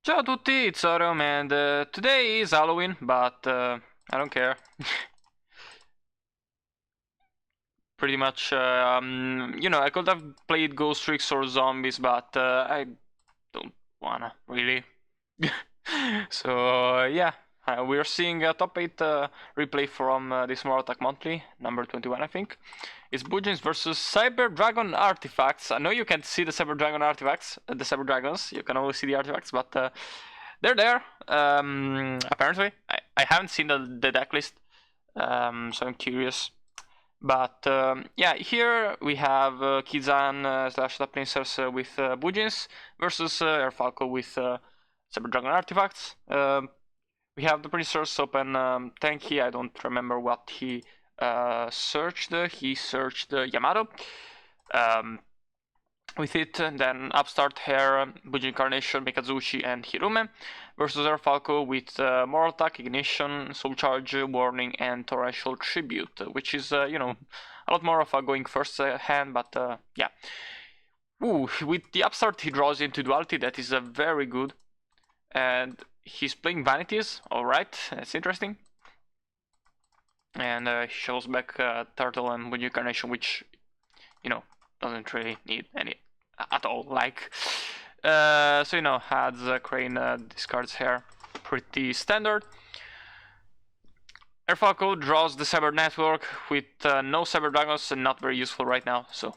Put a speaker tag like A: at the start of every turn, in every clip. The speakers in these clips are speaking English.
A: Ciao a tutti, it's Orium, and today is Halloween, but I don't care. Pretty much, I could have played Ghost Tricks or Zombies, but I don't wanna, really. So, yeah, we're seeing a top 8 replay from this Mortal Attack Monthly, number 21, I think. It's Bujins versus Cyber Dragon Artifacts. I know you can't see the Cyber Dragon Artifacts, the Cyber Dragons, you can only see the artifacts, but they're there. Apparently, I haven't seen the deck list, so I'm curious. But yeah, here we have Kizan slash the Princess with Bujins versus Erfalco with Cyber Dragon Artifacts. We have the Princess open Tanky. I don't remember what he searched. He searched Yamato. Um, with it, and then Upstart, Hair, Bujin Carnation, Mikazuchi, and Hirume versus Erfalco with Moral Attack, Ignition, Soul Charge, Warning, and Torrential Tribute, which is, a lot more of a going first hand, but yeah. Ooh, with the Upstart he draws into Duality, that is very good. And he's playing Vanities, alright, that's interesting. And he shows back Turtle and Bujin Carnation, which, doesn't really need any at all. Like, so adds Crane, discards Hair, pretty standard. Airfalco draws the Cyber Network with no Cyber Dragons and not very useful right now. So,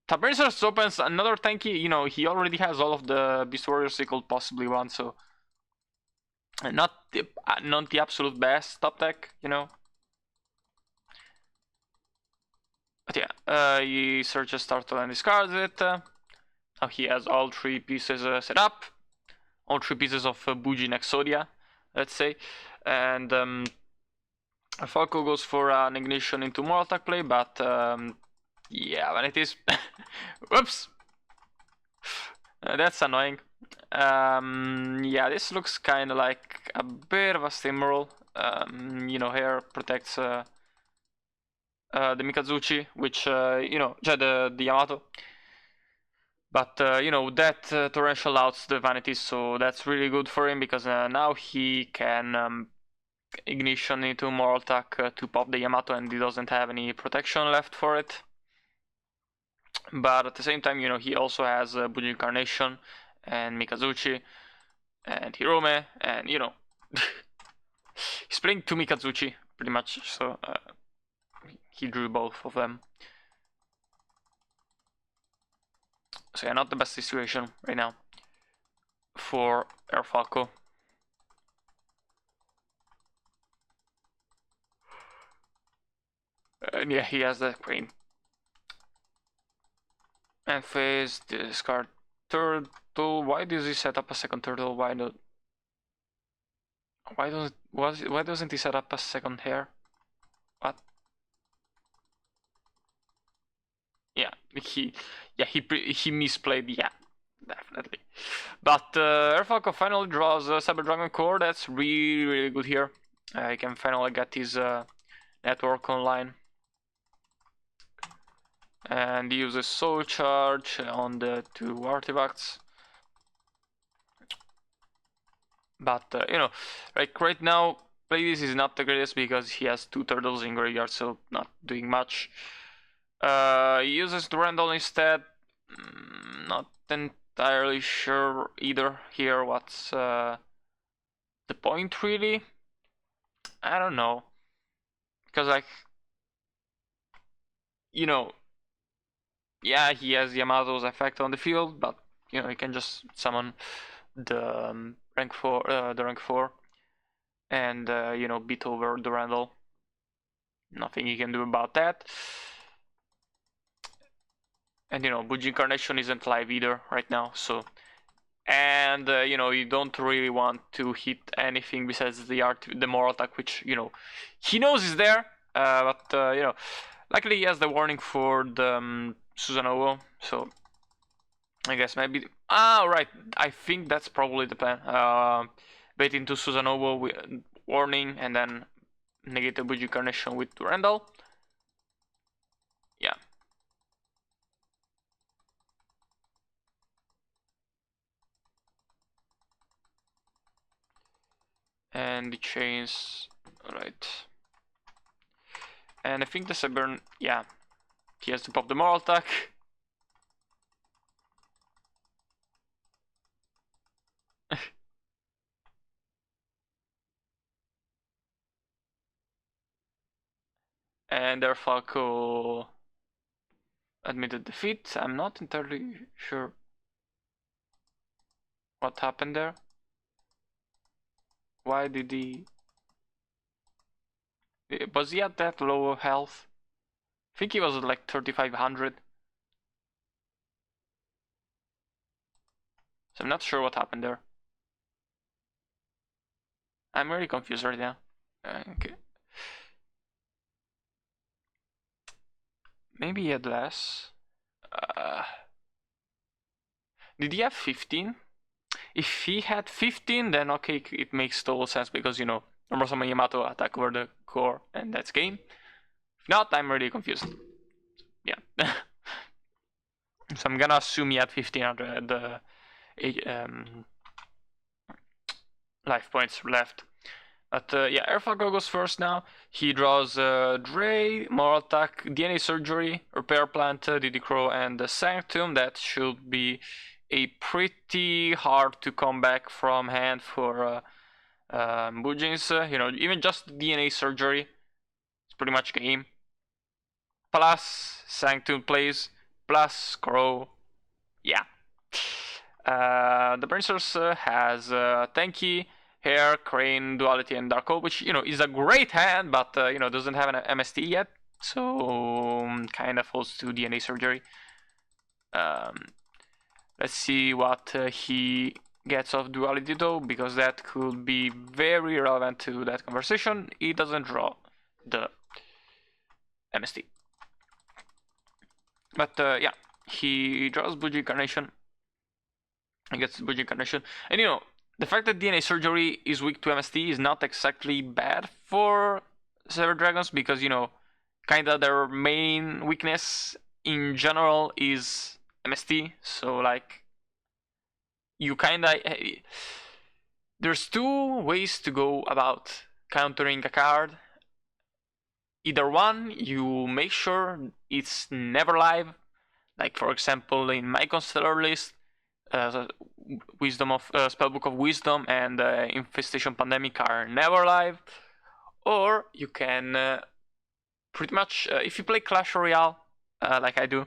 A: Tabernacers opens another tanky. He already has all of the Beast Warriors he could possibly want. So, not the absolute best top deck. But yeah, he searches Turtle and discards it. Now he has all three pieces set up. All three pieces of Bujin Exodia, let's say. And Falco goes for an Ignition into Moral Attack play, but yeah, when it is... Whoops! That's annoying. Yeah, this looks kind of like a bit of a steamroll. Hair protects the Mikazuchi, which, the Yamato. But, that Torrential outs the Vanities, so that's really good for him, because now he can Ignition into Moral Attack to pop the Yamato, and he doesn't have any protection left for it. But at the same time, he also has Bujin Carnation, and Mikazuchi, and Hirome, and, he's playing two Mikazuchi, pretty much, so he drew both of them. So yeah, not the best situation right now for Erfalco. And yeah, he has the Crane. And face, discard Turtle. Why does he set up a second Turtle? Why doesn't he set up a second Hair? What? Yeah, he misplayed. Yeah, definitely. But Erfalco finally draws a Cyber Dragon Core. That's really good here. He can finally get his network online. And he uses Soul Charge on the two artifacts. But, like right now, play this is not the greatest because he has two turtles in graveyard, so not doing much. He uses Durandal instead. Not entirely sure either here what's the point really. I don't know. Because, like, yeah, he has Yamato's effect on the field, but, he can just summon the rank 4, and, beat over Durandal. Nothing he can do about that. And Bujin Carnation isn't live either right now, so. And you don't really want to hit anything besides the Moral Attack, which he knows is there. But luckily he has the warning for the Susanoo, so I guess maybe. Right. I think that's probably the plan. Bait into Susanoo with warning, and then negate the Bujin Carnation with Randall. Yeah. And the chains, right. And I think the Cyber, yeah, he has to pop the Moral Attack. And their Falco admitted defeat. I'm not entirely sure what happened there. Why did he... Was he at that low health? I think he was at like 3500. So I'm not sure what happened there. I'm really confused right now. Okay. Maybe he had less. Did he have 15? If he had 15, then okay, it makes total sense because, you know, normal summon Yamato attack over the core and that's game. If not, I'm really confused. Yeah. So I'm gonna assume he had 1500 life points left. But yeah, Airfalco goes first now. He draws Dre, Moral Attack, DNA Surgery, Repair Plant, DD Crow, and the Sanctum. That should be a pretty hard to come back from hand for Bujin's. You know, even just DNA Surgery, it's pretty much game. Plus Sanctum plays, plus Crow. Yeah. The Brain Source has Tanky, Hair, Crane, Duality, and Dark Hope, which, you know, is a great hand, but, you know, doesn't have an MST yet. So, kind of falls to DNA Surgery. Let's see what he gets off Duality, though, because that could be very relevant to that conversation. He doesn't draw the MST. But, yeah, he draws Bujin Carnation. He gets Bujin Carnation. And, you know, the fact that DNA Surgery is weak to MST is not exactly bad for Cyber Dragons because, you know, kinda their main weakness in general is MST. So, like, you kinda... There's two ways to go about countering a card. Either one, you make sure it's never live. Like, for example, in my Constellar list, Wisdom of Spellbook of Wisdom and Infestation Pandemic are never live, or you can pretty much if you play Clash Royale like I do.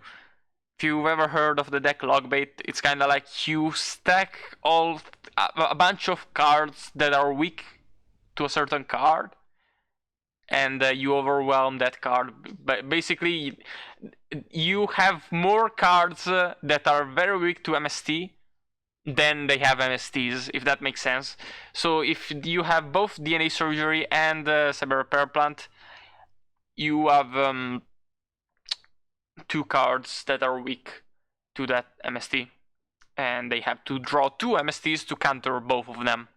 A: If you've ever heard of the deck Logbait, it's kind of like you stack a bunch of cards that are weak to a certain card, and you overwhelm that card. But basically, you have more cards that are very weak to MST then they have MSTs, if that makes sense. So if you have both DNA Surgery and Cyber Repair Plant, you have two cards that are weak to that MST. And they have to draw two MSTs to counter both of them.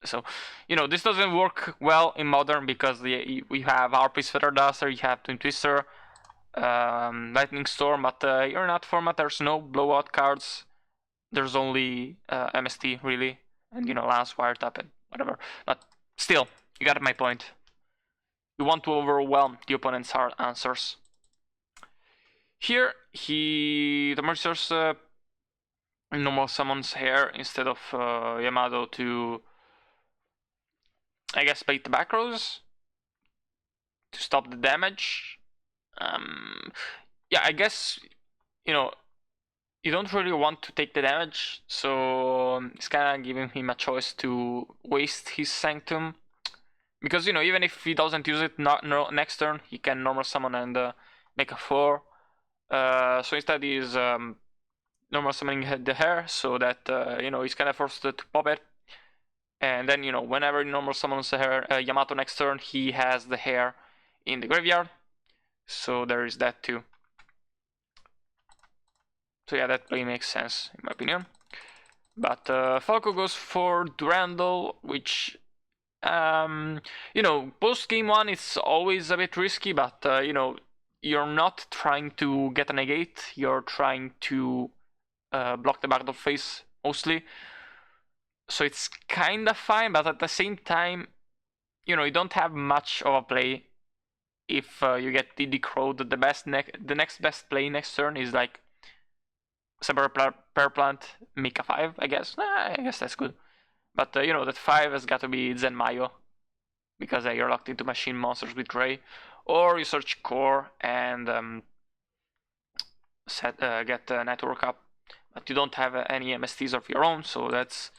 A: So, you know, this doesn't work well in Modern because we have Harpy's Feather Duster, you have Twin Twister, Lightning Storm, but you're not format, there's no blowout cards. There's only MST, really. And, you know, Lance, Wiretap, and whatever. But still, you got my point. You want to overwhelm the opponent's hard answers. Here, the Mercer's normal summons Hair instead of Yamato to, I guess, bait the back rows to stop the damage. Yeah, I guess, you know, you don't really want to take the damage, so it's kind of giving him a choice to waste his Sanctum. Because, you know, even if he doesn't use it next turn, he can normal summon and make a 4. So instead he's normal summoning the Hair, so that, you know, he's kind of forced to pop it. And then, you know, whenever he normal summons the Hair, Yamato next turn, he has the Hair in the graveyard. So there is that too. So yeah, that play makes sense, in my opinion. But Falco goes for Durandal, which, you know, post game 1 it's always a bit risky, but, you know, you're not trying to get a negate, you're trying to block the backdoor face, mostly. So it's kinda fine, but at the same time, you know, you don't have much of a play if you get DD Crow. The next best play next turn is like Saber Plant, Mika 5, I guess. I guess that's good. But you know, that 5 has got to be Zen Mayo, because you're locked into machine monsters with Ray. Or you search core and get network up. But you don't have any MSTs of your own, so that's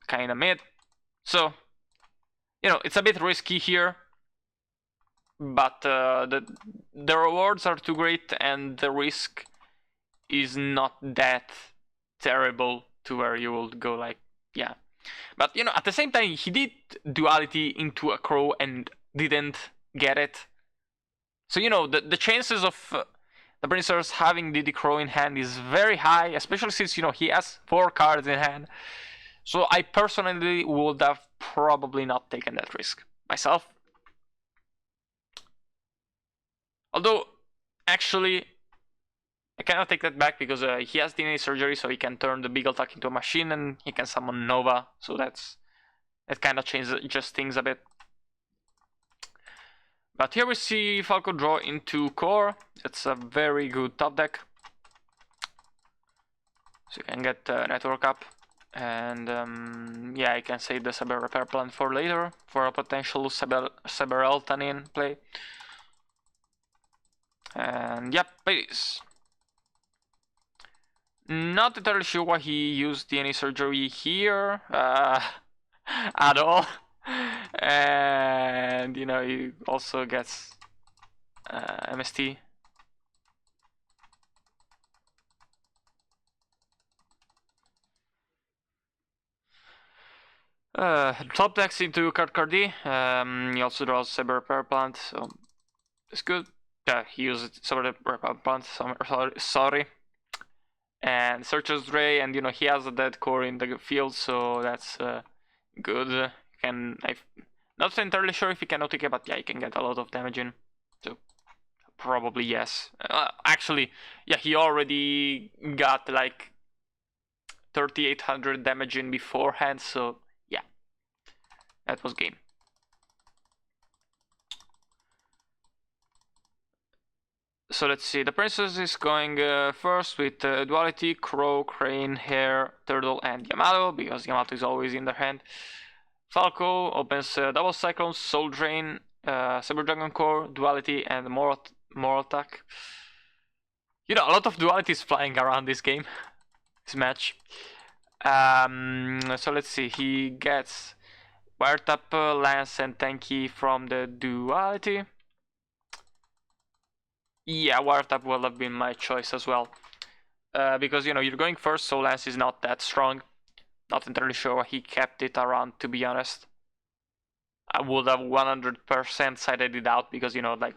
A: kind of mid. So, you know, it's a bit risky here, but the rewards are too great and the risk is not that terrible to where you will go like, yeah. But, you know, at the same time, he did duality into a crow and didn't get it. So, you know, the chances of the Princess having Diddy Crow in hand is very high, especially since, you know, he has 4 cards in hand. So I personally would have probably not taken that risk myself. Although, actually, I cannot take that back because he has DNA surgery, so he can turn the big attack into a machine and he can summon Nova. So that kind of changes things a bit. But here we see Falco draw into core. That's a very good top deck. So you can get network up. And yeah, I can save the Saber Repair Plant for later, for a potential Saber Eltanin play. And yep, please. Not entirely sure why he used DNA surgery here at all. And you know, he also gets MST. Top decks into card D. He also draws Saber Repair Plant, so it's good. He used Saber Repair Plant. Sorry. And searches Ray, and you know, he has a dead core in the field, so that's good. I'm not entirely sure if he can OTK, but yeah, he can get a lot of damage in. So probably yes. Actually, yeah, he already got like 3,800 damage in beforehand, so yeah, that was game. So let's see, the princess is going first with Duality, Crow, Crane, Hare, Turtle, and Yamato, because Yamato is always in their hand. Falco opens Double Cyclone, Soul Drain, Cyber Dragon Core, Duality, and more Attack. You know, a lot of Duality is flying around this game, this match. So let's see, he gets Wiretap, Lance, and Tanky from the Duality. Yeah, Wiretap will have been my choice as well. Because, you know, you're going first, so Lance is not that strong. Not entirely sure why he kept it around, to be honest. I would have 100% sided it out because, you know, like,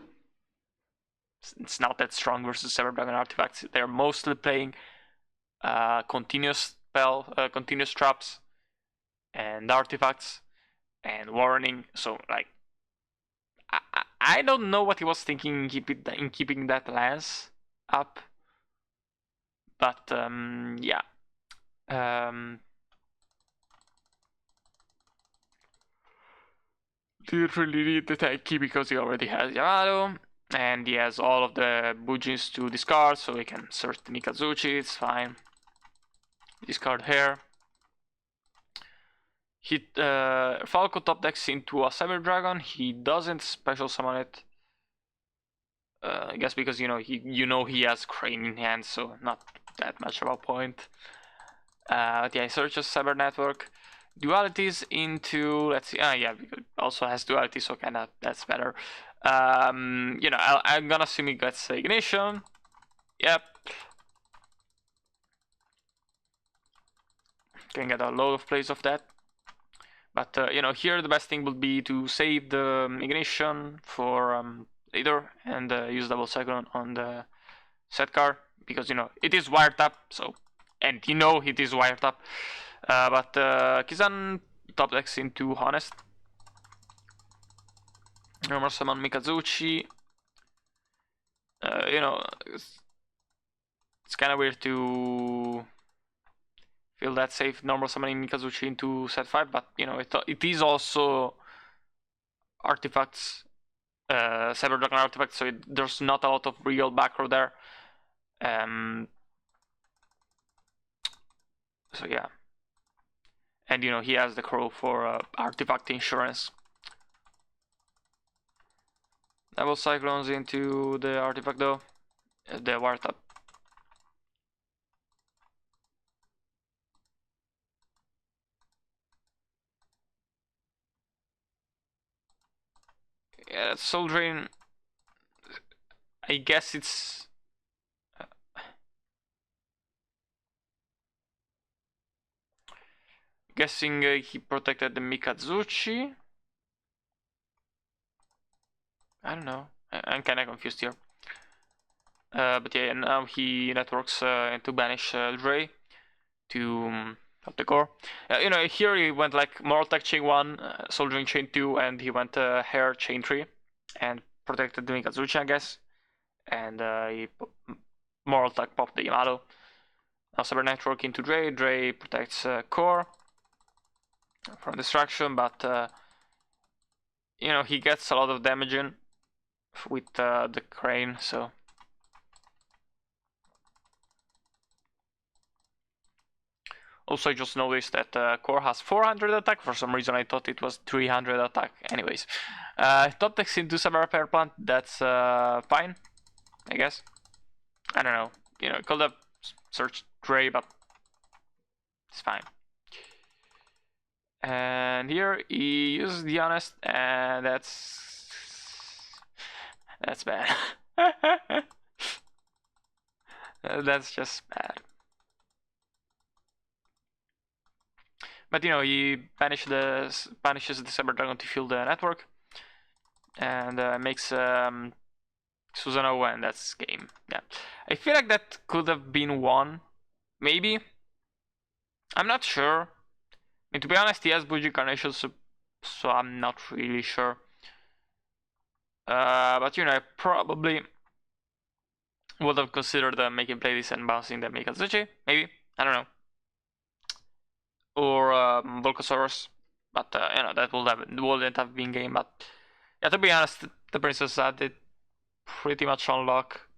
A: it's not that strong versus Cyber Dragon artifacts. They're mostly playing continuous traps and artifacts and warning. So, like, I don't know what he was thinking in keeping that Lance up. But, yeah. Didn't really need the Tanky because he already has Yamato. And he has all of the Bujins to discard, so he can search the Mikazuchi, it's fine. Discard Hair. Falco top decks into a Cyber Dragon. He doesn't special summon it. I guess because, you know, he has Crane in hand, so not that much of a point. But yeah, he searches Cyber Network. Dualities into, let's see, yeah, it also has duality, so kinda that's better. You know, I'm gonna assume he gets Ignition. Yep. Can get a load of plays of that. But, you know, here the best thing would be to save the Ignition for later and use Double Cyclone on the set card. Because, you know, it is Wiretap, so, and you know it is Wiretap. But Kizan top decks into Honest. Normal summon Mikazuchi. You know, it's kind of weird to feel that safe normal summoning Mikazuchi into set 5, but you know, it is also artifacts, Cyber Dragon artifacts, so there's not a lot of real backrow there. So yeah, and he has the crow for artifact insurance. Double cyclones into the artifact though, the wiretap. Yeah, Soul Drain. I guess it's. Guessing he protected the Mikazuchi. I don't know. I'm kind of confused here. But yeah, now he networks to banish Dre to up the core. Here he went like Moral Tech Chain 1, Soldiering Chain 2, and he went Hair Chain 3 and protected the Mikazuchi, I guess. And he Moral Tech popped the Yamato. Now Cyber Network into Dre. Dre protects core from destruction, but he gets a lot of damage in with the crane, so. Also, I just noticed that core has 400 attack. For some reason, I thought it was 300 attack. Anyways, top decks into Cyber Repair Plant. That's fine, I guess. I don't know. Could have searched Dre, but it's fine. And here he uses the Honest, and that's bad. That's just bad. But he banishes the Cyber Dragon to fuel the network, and makes Susanoo, and that's game. Yeah, I feel like that could have been won, maybe. I'm not sure. To be honest, he has Bujin Carnation, so I'm not really sure. But I probably would have considered making play this and bouncing the Mikazuchi, maybe. I don't know. Or Volcasaurus, but that wouldn't have been game. But yeah, to be honest, the Princess had it pretty much on lock.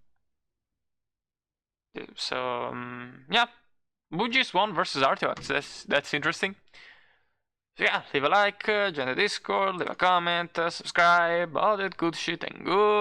A: So yeah, Bujis won versus Artifacts. That's interesting. So yeah, leave a like, join the Discord, leave a comment, subscribe, all that good shit, and goodbye.